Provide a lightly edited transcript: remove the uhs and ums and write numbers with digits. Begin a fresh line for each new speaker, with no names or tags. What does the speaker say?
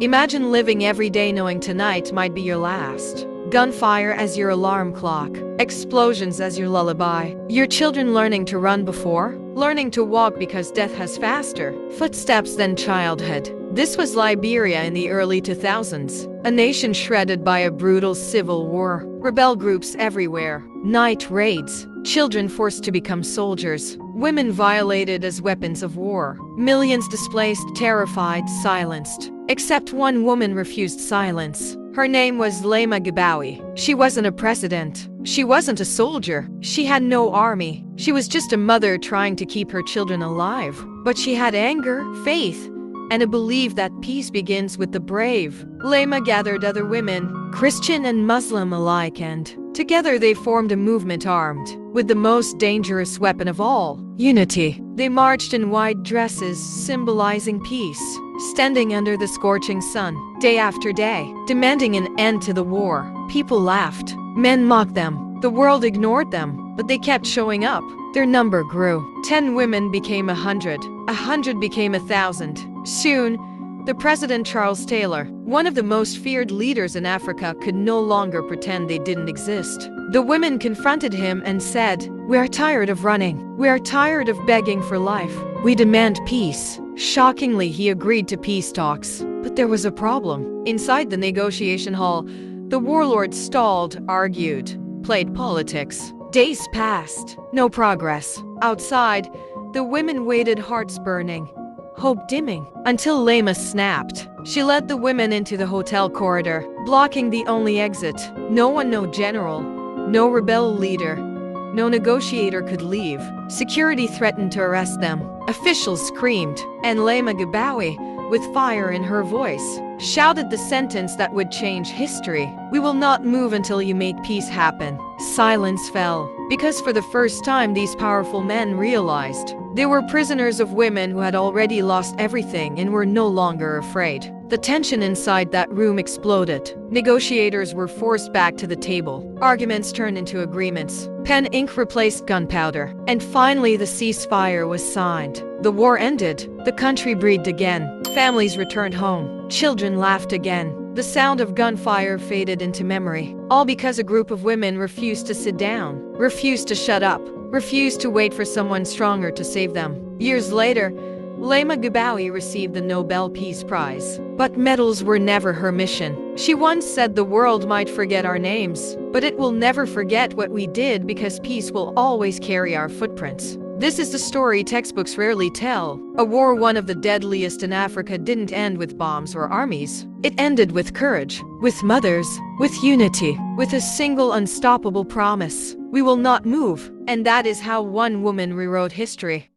Imagine living every day knowing tonight might be your last. Gunfire as your alarm clock, explosions as your lullaby. Your children learning to run before, learning to walk because death has faster footsteps than childhood. This was Liberia in the early 2000s, a nation shredded by a brutal civil war. Rebel groups everywhere, night raids, children forced to become soldiers, women violated as weapons of war, millions displaced, terrified, silenced. Except one woman refused silence. Her name was Leymah Gbowee. She wasn't a president. She wasn't a soldier. She had no army. She was just a mother trying to keep her children alive. But she had anger, faith, and a belief that peace begins with the brave. Leymah gathered other women, Christian and Muslim alike, and together they formed a movement armed with the most dangerous weapon of all, unity. They marched in white dresses symbolizing peace, standing under the scorching sun, day after day, demanding an end to the war. People laughed, men mocked them, the world ignored them, but they kept showing up. Their number grew. 10 women became 100, 100 became 1,000. Soon, the President Charles Taylor, one of the most feared leaders in Africa, could no longer pretend they didn't exist. The women confronted him and said, "We are tired of running. We are tired of begging for life. We demand peace." Shockingly, he agreed to peace talks. But there was a problem. Inside the negotiation hall, the warlords stalled, argued, played politics. Days passed, no progress. Outside, the women waited, hearts burning, hope dimming, until Leymah snapped. She led the women into the hotel corridor, blocking the only exit. No one, no general, no rebel leader, no negotiator could leave. Security threatened to arrest them. Officials screamed, and Leymah Gbowee, with fire in her voice, shouted the sentence that would change history. "We will not move until you make peace happen." Silence fell, because for the first time these powerful men realized they were prisoners of women who had already lost everything and were no longer afraid. The tension inside that room exploded. Negotiators were forced back to the table. Arguments turned into agreements. Pen ink replaced gunpowder. And finally the ceasefire was signed. The war ended. The country breathed again. Families returned home. Children laughed again. The sound of gunfire faded into memory. All because a group of women refused to sit down, refused to shut up, refused to wait for someone stronger to save them. Years later, Leymah Gbowee received the Nobel Peace Prize. But medals were never her mission. She once said, "The world might forget our names, but it will never forget what we did, because peace will always carry our footprints." This is the story textbooks rarely tell. A war, one of the deadliest in Africa, didn't end with bombs or armies. It ended with courage, with mothers, with unity, with a single unstoppable promise: we will not move. And that is how one woman rewrote history.